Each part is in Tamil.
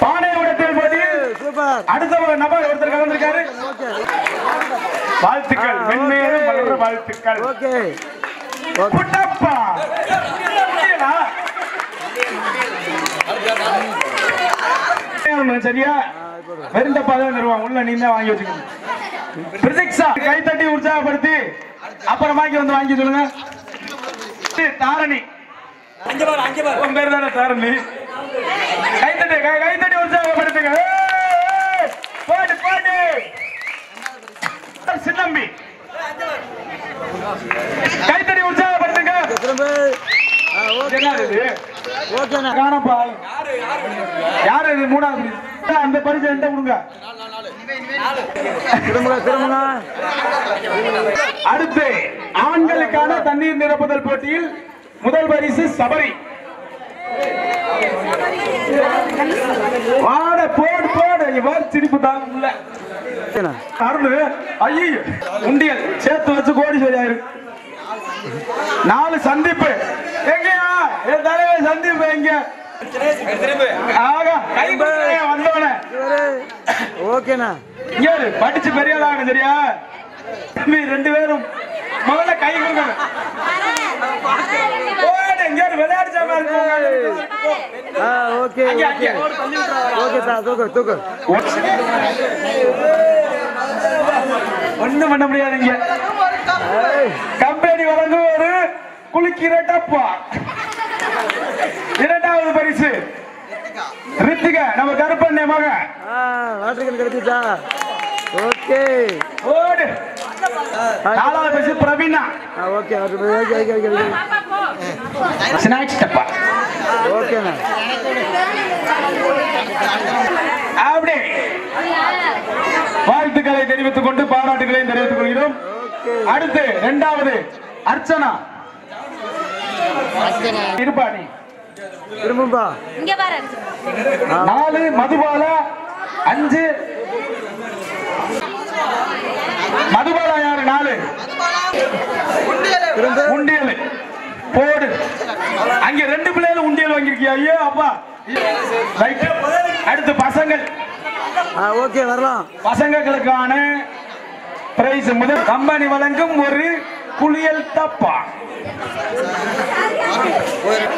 பானை உடத்தில் போட்டியில் அடுத்த நபர் ஒருத்தர் கலந்திருக்காரு. வாழ்த்துக்கள், மென்மேலும் வளர வாழ்த்துக்கள். புட்டப்பா சரியா? வெறுந்தப்பா தான் தருவான், உள்ள நீ தான் வாங்கி வச்சுக்கணும். பிரதீக்ஷா கைத்தட்டி உற்சாகப்படுத்தி அப்புறமாக்கி வந்து வாங்கி சொல்லுங்க. தாரணி உன் பேர் தானே தாரணி. கைத்தட்டி உற்சாகப்படுத்துங்க. போடு போடு. சின்னம்பி கைத்தட்டி உற்சாகப்படுத்துங்க. காணப்பா யாரு இது? மூணாவது அந்த பரிசு எந்த கொடுங்க. அடுத்து ஆண்களுக்கான தண்ணீர் நிரப்புதல் போட்டியில் முதல் பரிசு சபரி. வாட போடு போடு. சிரிப்பு தாங்க முடியல. அருள் ஐயோ உண்டியல் சேர்த்து வச்சு கோடீஸ்வரி ஆயிருக்கு. 4 சந்திப்பு. எங்கயா என் தலைவர் சந்திப்பு எங்க? வந்தவன படிச்சு பெரிய ஆளாக சரியா? 2 பேரும் முதல்ல கை கொடுங்க. விளையாட்டு ஒண்ணும் பண்ண முடியாதுங்க. கம்பெனி வழங்கும் ஒரு குளிக்கிற டப்பா. 2வது பரிசு ரித்திகா, நம்ம கருப்பண்ணே மகன். கிடைச்சிட்டா. ஓகே ஓடு. 4வது பரிசு பிரவீனா. ஓகே ஸ்நாக்ஸ் டப்பா. ஓகேண்ணா. அப்படி வாழ்த்துக்களை தெரிவித்துக் கொண்டு பாராட்டுகளையும் தெரிவித்துக் கொள்கிறோம். அடுத்து 2வது அர்ச்சனா. இருப்பாணி 4 மதுபாலா 5 மதுபாலா யாரு? 4 உண்டியல் போடு. அங்க 2 பிள்ளைகள் உண்டியல் வாங்கிருக்கியா? ஐயோ அப்பா. அடுத்து பசங்கள். ஓகே வரலாம். பசங்களுக்கான பிரைஸ் முதல் கம்பெனி வழங்கும் ஒரு குளியல் டப்பா,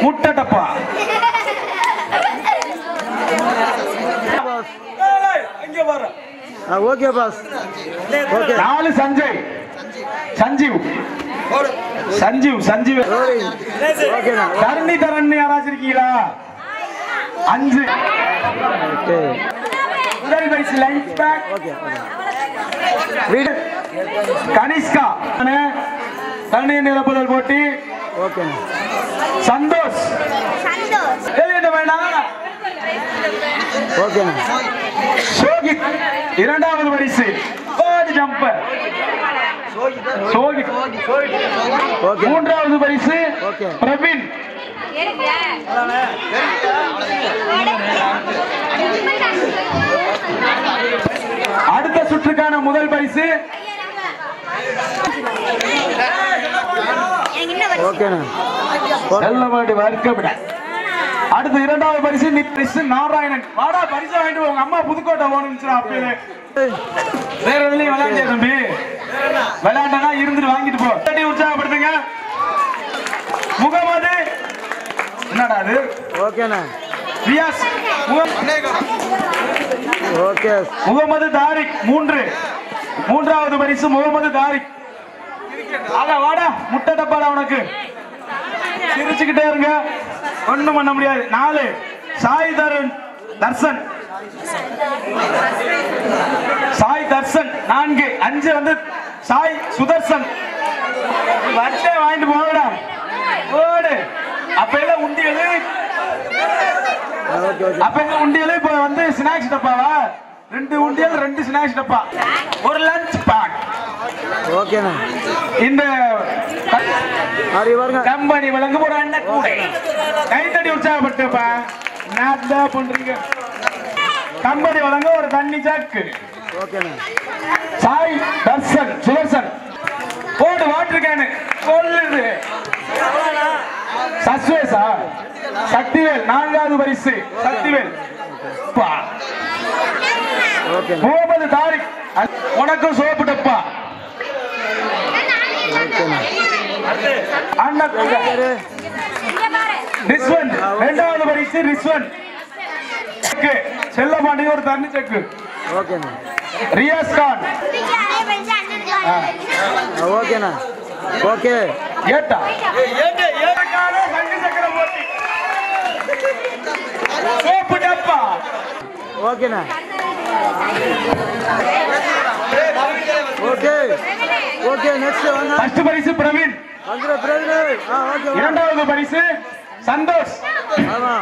முட்டை டப்பா. Okay boss. 4 சஞ்சய் சஞ்சீவ் சஞ்சீவ் சஞ்சீவ். தரணி தரணி யாராச்சும் இருக்கீங்களா? 5 முதல் பரிசு லஞ்ச் பேக். கனிஷ்கா தண்ணீர் நிரப்புதல் போட்டி. சந்தோஷ் சோகித் 2வது பரிசு ஜம்பர். 3வது பரிசு பிரவீன். அடுத்த சுற்றுக்கான முதல் பரிசு அடுத்து 2வது பரிசு நித்ரிஷ் நாராயணன். வாடா பரிசு வாங்கிட்டு உங்க அம்மா புதுக்கோட்டை போகணும்னு அப்பயே வேற எதுலயும் விளையாண்டே தம்பி. விளையாண்டனா இருந்துட்டு வாங்கிட்டு போ. உற்சாகப்படுத்துங்க. முகமது என்னடா அது? ஓகேண்ணா. ரியாஸ் ஓகே. முகமது தாரிக் 3வது பரிசு முகமது தாரிக். வாடா முட்டை டப்பாடா உனக்கு. சிரிச்சுக்கிட்டே இருங்க, ஒண்ணும் பண்ண முடியாது. 4 சாய் தர்சன். சாய் தர்சன் 4. 5 வந்து சாய் சுதர்சன். வட்டே வாங்கிட்டு போடா ஓடு. அப்ப எல்லாம் உண்டியல் இப்ப வந்து ஸ்நாக்ஸ் டப்பாவா? 2 உண்டியல் 2 ஸ்நாக்ஸ் டப்பா, ஒரு லஞ்ச் பேக். ஓகேண்ணா. இந்த கம்பெனி வழங்கும் ஒரு அண்ணன் கூட கைத்தடி உற்சாகப்பட்டுப்பா. நான் பண்றீங்க. கம்பெனி வழங்க ஒரு தண்ணி சாக்கு. ஓகேண்ணா. சாய் தர்சன் சுதர்சன் போட்டு வாட்டர் கேனு சொல்லுது. சஸ்வேசா சக்திவேல் 4வது பரிசு சக்திவேல். முகமது தாரிக் உனக்கு சோப்பு டப்பா. ரிஸ்வன் 2வது பரிசு ரிஸ்வன். செல்லமாண்டி ஒரு தண்ணி செக்கு. ரியாஸ் கான் ஓகேண்ணா. ஓகே ஏட்டா சங்கு சக்கரம் போட்டி சோப்பு டப்பா. ஓகேண்ணா. Okay okay. நெக்ஸ்ட் வாங்க. ஃபர்ஸ்ட் பரிசு பிரவீன். ஓகே. 2வது பரிசு சந்தோஷ். ஆமா.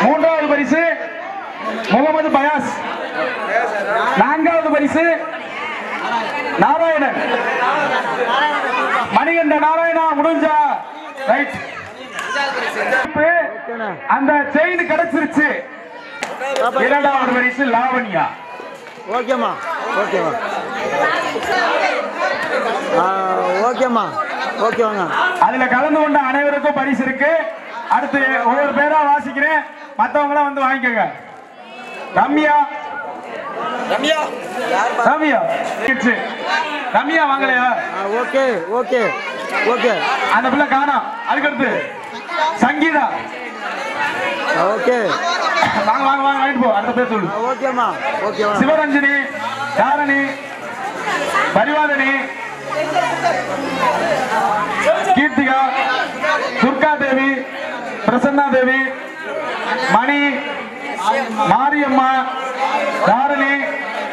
3வது பரிசு முகமது பயாஸ். 4வது பரிசு நாராயணன். மணிகண்ட நாராயணா முடிஞ்சா ரைட். அந்த செயின் கிடைச்சிருச்சு. 2வது பரிசு லாவண்யா. ஓகேம்மா. ஓகேவா. ஓகேம்மா. ஓகே வாங்க. அதுல கலந்து கொண்ட அனைவருக்கும் பரிசு இருக்கு. அடுத்து ஒவ்வொரு பேரா வாசிக்கிறேன், மத்தவங்களாம் வந்து வாங்கிக்கோங்க. ரம்யா ரம்யா ரம்யா ரம்யா வாங்கலையா? Okay okay okay. அந்த பிள்ளை காணோம். அதுக்கடுத்து சங்கீதா. ஓகே வாங்க வாங்க வாங்க வாங்கிட்டு போ. அடுத்த பேர் சொல்லு. ஓகேம்மா. ஓகே. சிவரஞ்சனி, தாரணி, பரிவாரணி, கீர்த்திகா, துர்கா தேவி, பிரசன்னா தேவி, மணி, மாரியம்மா, தாரணி,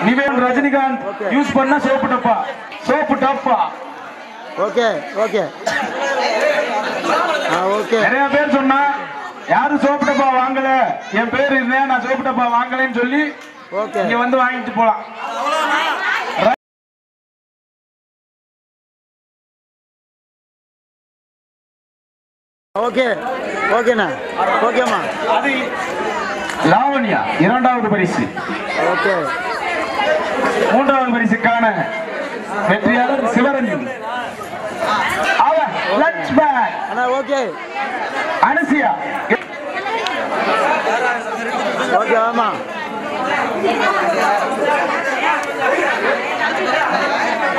நிவேன், ரஜினிகாந்த் யூஸ் பண்ண சோப்பு டப்பா. சோப்பு டப்பா. Okay okay okay. நிறைய பேர் சொன்னா யாரும் சோப்பு டப்பா வாங்கல, என் பேர் இருந்தேன், நான் சோப்பு டப்பா வாங்கலன்னு சொல்லி இங்க வந்து வாங்கிட்டு போலாம். ஓகே ஓகேண்ணா. ஓகேம்மா. அது லாவண்யா 2வது பரிசு. ஓகே. 3வது பரிசுக்கான வெற்றியாளர் Sivaranjan. Lunch bag. Okay. Anusiya. Okay ஆமா.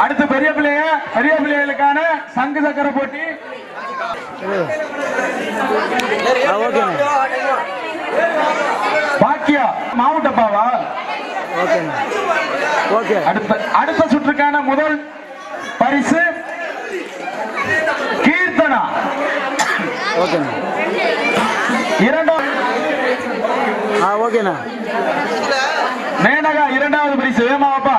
அடுத்து பெரிய பிள்ளைகளுக்கான சங்கு சக்கர போட்டி. ஓகே. பாக்கியா மாவுட்டப்பாவா? Okay okay. அடுத்த சுற்றுக்கான முதல் பரிசு கீர்த்தனா. ஓகேண்ணா. 2வது மேனகா 2வது பரிசு. வேமாப்பா.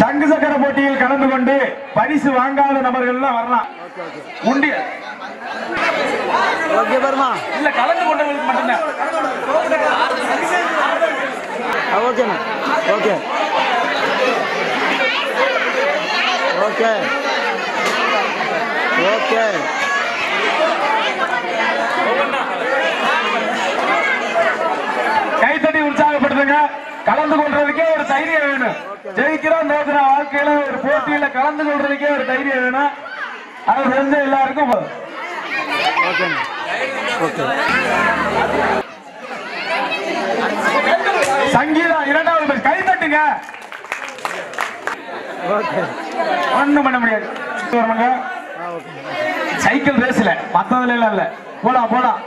சங்கு சக்கர போட்டியில் கலந்து கொண்டு பரிசு வாங்காத நபர்கள் வரலாம். உண்டியல். Okay Burma. இல்ல கலந்து கொண்டவங்களுக்கு மட்டும்தான். ஓகேண்ணா. Okay okay okay. கைத்தட்டி உற்சாகப்படுத்துங்க. கலந்து கொள்றதுக்கே ஒரு தைரியம் வேணும். ஜெயிக்கிறோம் நோக்கிற வாழ்க்கையில ஒரு போட்டியில கலந்து கொள்றதுக்கே ஒரு தைரியம் வேணும். அது செஞ்ச எல்லாருக்கும் சங்கீதா 2வது பரிசு. கைத்தட்டுங்க. ஒண்ணும் பண்ண முடியாது. சைக்கிள் ரேஸ்ல மத்ததுல எல்லாம் இல்ல. போலாம் போலாம்.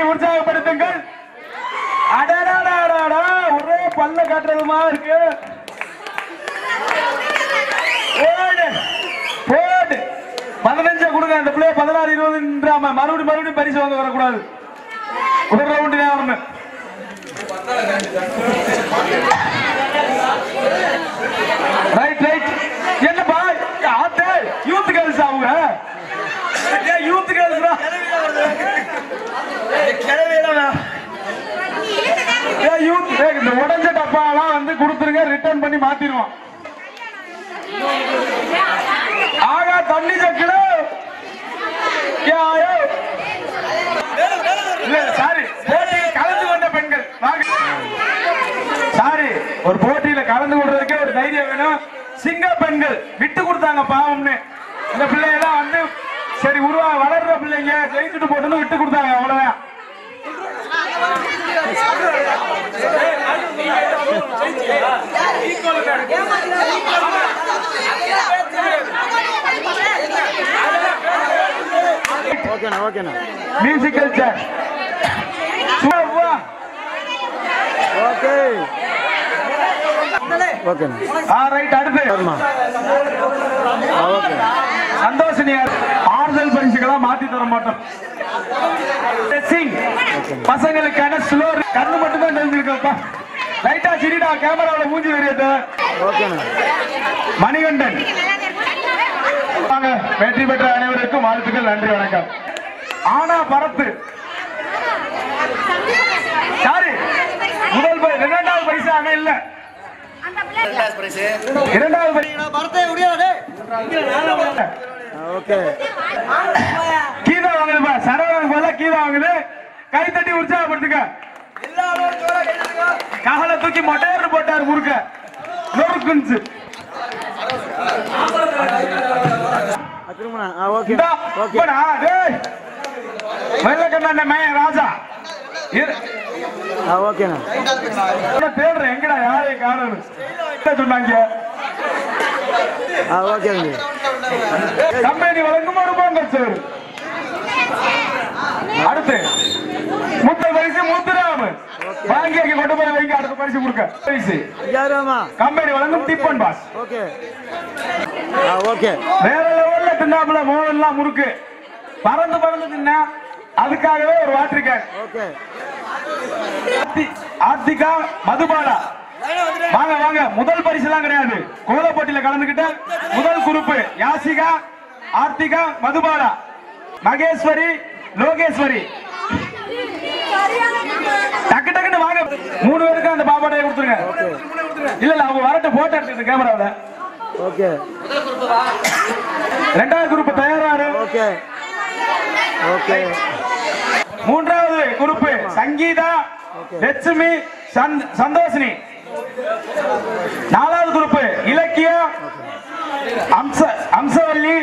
உற்சாகப்படுத்துங்கள். ஒரே பல்ல காட்டுறதுமா இருக்கு. போடு போடு. 15 கொடுங்க. அந்த பிள்ளைய 16 20 மறுபடியும் பரிசு வாங்க வரக்கூடாது. ஒரு ரவுண்ட் வரணும். Right right. என்னப்பா ஆத்தே யூத் கேர்ள்ஸ் அவங்க. யூத் கேர்ள்ஸ் கொடுத்துருங்க, ரிட்டர்ன் பண்ணி மாத்திடுவோம். ஆகா தண்ணி சக்கர இல்ல சாரி, போட்டியில் கலந்து கொண்ட பெண்கள் வாங்க. சாரி, ஒரு போட்டியில கலந்து கொள்றதுக்கே ஒரு தைரியம் வேணும். சிங்க பெண்கள் விட்டு கொடுத்தாங்க பாவம்னு. இந்த பிள்ளைங்கெல்லாம் வந்து சரி வளர்ற பிள்ளைங்க ஜெயிச்சுட்டு போட்டுன்னு விட்டு கொடுத்தாங்க, அவ்வளவுதான். ஓகேண்ணா ஓகேண்ணா. மியூசிக்கல் சேர் ஓகே ஓகேண்ணா. ரைட், அடுத்து ஓகே. சந்தோஷினி ஆறுதல் பரிசுகளா மாத்தி தர மாட்டோம். பசங்களுக்கான ஸ்லோ கண்ணு மட்டும் தான் தெரிஞ்சிருக்கப்பா. லைட்டா சிரிடா, கேமராவில் மூஞ்சி தெரியுது. ஓகேண்ணா. மணிகண்டன் வாங்க. வெற்றி பெற்ற அனைவருக்கும் வாழ்த்துக்கள், நன்றி, வணக்கம். ஆனா பரத்து சாரி, முதல் இரண்டாவது பரிசு அங்க இல்ல. இரண்டாவது ஓகே. கீதா வாங்குதுப்பா, சரவணன் போல கீதா வாங்குது. கை தட்டி உற்சாகப்படுத்துங்க. காலை தூக்கி மொட்டையர் போட்டார் முறுக்க நொறுக்குஞ்சு. ராஜா ஓகேண்ணா. தேடுறேன், எங்கடா யாரையும் காணணும் சொன்னாங்க. ஓகேங்க. கம்பெனி வழங்கும் ஒரு பொங்கல் சோறு. அடுத்து முத்தல் பரிசு முத்துராம வாங்கி கொண்டு போய் வைங்க. அடுத்த பரிசு கொடுக்க பரிசு கம்பெனி வழங்கும் டிப்பன் பாஸ். Okay okay. வேற லெவல்ல தின்னாப்புல மோகன்லாம் முறுக்கு பறந்து பறந்து தின்னா, அதுக்காகவே ஒரு water can. Okay. Aarthika Madhubala வாங்க வாங்க. முதல் பரிசு எல்லாம் கிடையாது, கோல போட்டியில கலந்துகிட்ட முதல் குரூப் யாசிகா, ஆர்த்திகா, மதுபாலா, மகேஸ்வரி, லோகேஸ்வரி. டக்கு டக்குன்னு வாங்க. 3 பேருக்கு அந்த பாப்பாட்டையை கொடுத்துருங்க. இல்ல இல்ல, அவங்க வரட்டு போட்டோ எடுத்துட்டு கேமராவில். ஓகே. இரண்டாவது குரூப் தயாராரு. Okay okay. மூன்றாவது குரூப் சங்கீதா, லட்சுமி, சந்தோஷினி. நாலாவது குரூப் இலக்கியா, அம்சவல்லி,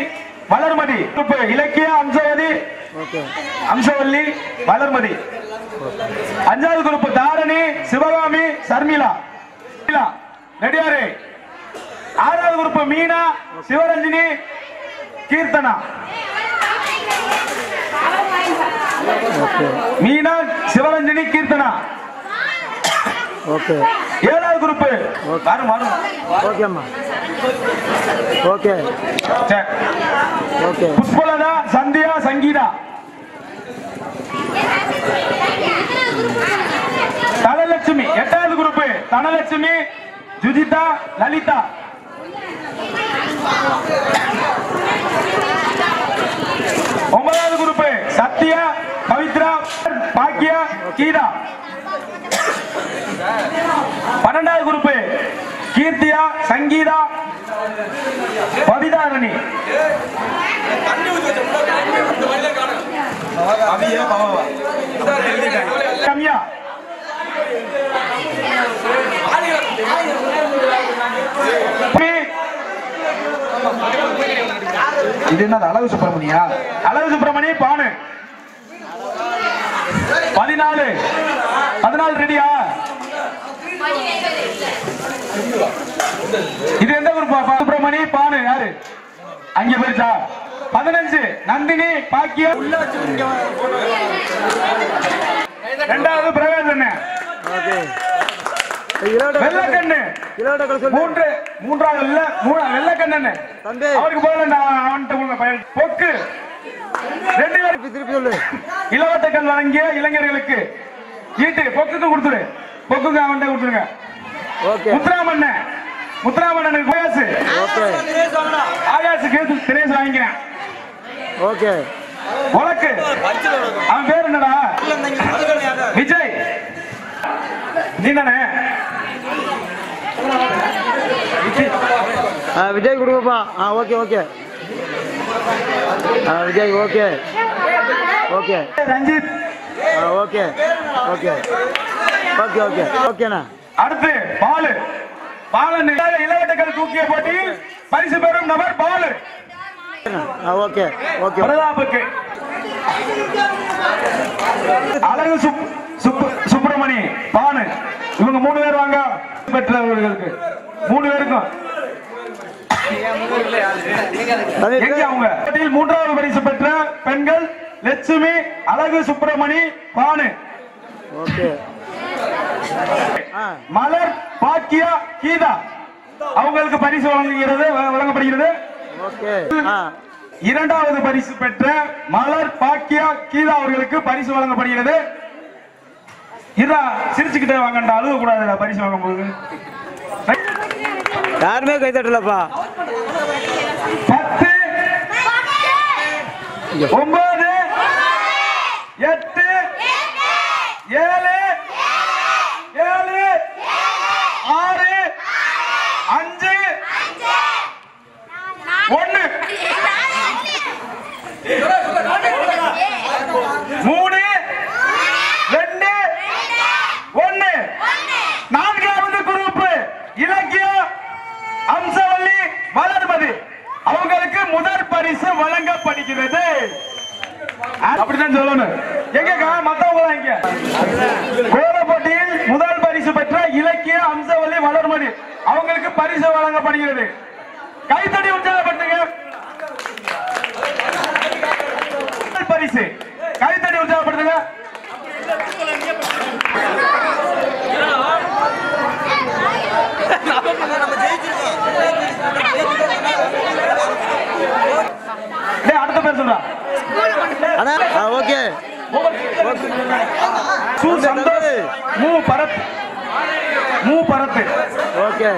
வளர்மதி. இலக்கியா, அம்சவல்லி, வளர்மதி. அஞ்சாவது குரூப் தாரணி, சிவகாமி, சர்மிளா. ரெடியாரு. ஆறாவது குரூப் மீனா, சிவரஞ்சினி, கீர்த்தனா. மீனா, சிவரஞ்சினி, கீர்த்தனா. ஓகே. ஏழாவது குரூப் ஓகேம்மா. Okay okay. புஷ்பலதா, சந்தியா, சங்கீதா. தனலட்சுமி. எட்டாவது குரூப் தனலட்சுமி, ஜுஜிதா, லலிதா. ஒன்பதாவது குரூப் சத்யா, பவித்ரா, பாக்கியா, கீதா. 12வது குரூப் கீர்த்தியா, சங்கீதா, பவிதாரணி. கம்யா. இது என்ன அழகு சுப்பிரமணியா? அழகு சுப்பிரமணி பானு. 14 ரெடியா? இது எந்த குரூப்? சுப்பிரமணி பானு யாரு அங்க போயிருச்சா? 15 நந்தினி, பாக்கியா. இரண்டாவது பிரகாஷ் வெள்ளக்கண்ணு. மூன்றாவது வெள்ளக்கண்ணு அவருக்கு போல அவன்கிட்ட பொக்கு. 2 பேர் இலவட்டங்கள் வழங்கிய இளைஞர்களுக்கு ஈட்டு பொக்குக்கு கொடுத்துரு. பொக்குக்கு அவன்கிட்ட கொடுத்துருங்க. முத்துராமண்ணனுக்கு ஆகாசுக்கு தினேஷ் வாங்கிக்கிறேன். ஓகே. உனக்கு அவன் பேர் என்னடா? விஜய். நீ தானே? விஜய் கொடுங்கப்பா. Okay okay. Vijay okay okay. Ranjith okay okay okay okay ஓகேண்ணா. அடுத்து பாலு. பாலன் இளவட்டங்கள் தூக்கிய போட்டியில் பரிசு பெறும் நபர் பாலு. Okay okay. பிரதாபுக்கு அழகு சுப்பிரமணி பானு. இவங்க 3 பேர் வாங்க பெற்றவர்களுக்கு 3 பேருக்கும் அவங்க 3வது பரிசு பெற்ற பெண்கள் லட்சுமி அழகு சுப்பிரமணி பானு. ஓகே. மலர் பாக்கியா கீதா அவங்களுக்கு பரிசு வழங்கப்படுகிறது. ஓகே. 2வது பரிசு பெற்ற மலர் பாக்கியா கீதா அவர்களுக்கு பரிசு வழங்கப்படுகிறது. சிரிச்சுக்கிட்டே வாங்கண்டா, அழுக கூடாது பரிசு வாங்கும் போது. யாருமே கை தட்டலப்பா. 10 9 8 7 7 6 5 1 3 2 1. 4வது குரூப் இலக்கிய அம்சவல்லி வளர்மதி அவங்களுக்கு முதல் பரிசு வழங்கப்படுகிறது. அப்படிதான் சொல்லணும். எங்க மத்தவங்க இங்க கோல போட்டியில் முதல் பரிசு பெற்ற இலக்கிய அம்சவல்லி வளர்மதி அவங்களுக்கு பரிசு வழங்கப்படுகிறது. கைத்தடி உற்சாகப்படுத்துங்க. பரிசு கைத்தடி உற்சாகப்படுத்துங்க. அடுத்த பேர் சொல்றா. ஓகே. மூ பரத். ஓகே.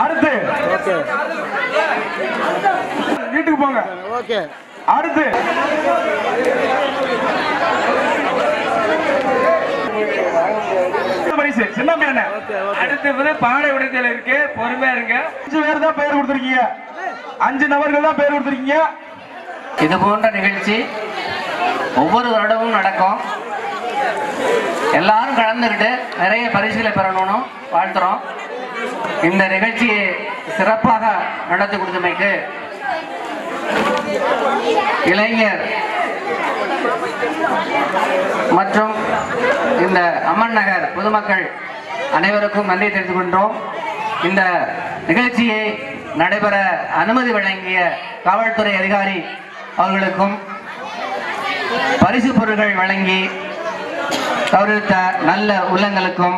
அடுத்து ஓகே. வீட்டுக்கு போங்க. ஓகே. அடுத்து பரிசு சின்ன மேன. அடுத்து பாடை உடைத்தல் இருக்கு. பொறுமையா இருங்க. 5 பேர் தான் பெயர் கொடுத்திருக்கீங்க. 5 நபர்கள் தான் பெயர் கொடுத்திருக்கீங்க. இது போன்ற நிகழ்ச்சி ஒவ்வொரு வருடமும் நடக்கும். எல்லாரும் கலந்துக்கிட்டு நிறைய பரிசுகளை பெறணும்னு வாழ்த்துறோம். இந்த நிகழ்ச்சியை சிறப்பாக நடத்தி கொடுத்தமைக்கு இளைஞர் மற்றும் இந்த அம்மன் நகர் பொதுமக்கள் அனைவருக்கும் நன்றி தெரிவித்துக் கொண்டோம். இந்த நிகழ்ச்சியை நடைபெற அனுமதி வழங்கிய காவல்துறை அதிகாரி அவர்களுக்கும் பரிசு பொருட்கள் வழங்கி கௌரவித்த நல்ல உள்ளங்களுக்கும்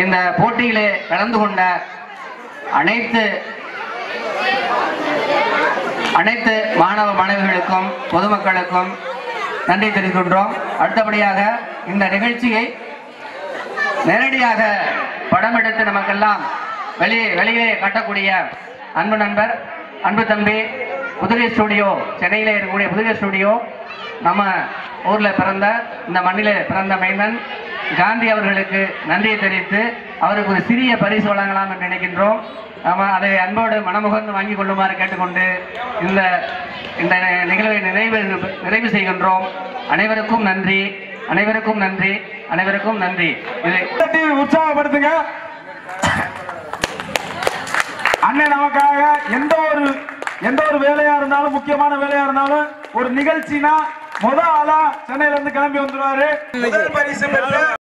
இந்த போட்டியிலே கலந்து கொண்ட அனைத்து மாணவ மாணவிகளுக்கும் பொதுமக்களுக்கும் நன்றி தெரிவிக்கின்றோம். அடுத்தபடியாக இந்த நிகழ்ச்சியை நேரடியாக படம் எடுத்து நமக்கெல்லாம் வெளியே காட்டக்கூடிய அன்பு நண்பர், அன்பு தம்பி, புதுகை ஸ்டுடியோ, சென்னையிலே இருக்கக்கூடிய புதுகை ஸ்டுடியோ, நம்ம ஊரில் பிறந்த இந்த மண்ணிலே பிறந்த மைந்தன் காந்தி அவர்களுக்கு நன்றியை தெரிவித்து அவருக்கு ஒரு சிறிய பரிசு வழங்கலாம் என்று நினைக்கின்றோம். நம்ம அதை அன்போடு மனமுகர்ந்து வாங்கி கொள்ளுமாறு கேட்டுக்கொண்டு இந்த நிகழ்வை நிறைவு செய்கின்றோம். அனைவருக்கும் நன்றி, அனைவருக்கும் நன்றி, அனைவருக்கும் நன்றி. இதை உற்சாகப்படுத்துங்க. அண்ணன் நமக்காக எந்த ஒரு வேலையா இருந்தாலும், முக்கியமான வேலையா இருந்தாலும், ஒரு நிகழ்ச்சினா முதல் ஆளா சென்னையில இருந்து கிளம்பி வந்துருவாரு. முதல் பரிசு பெற்ற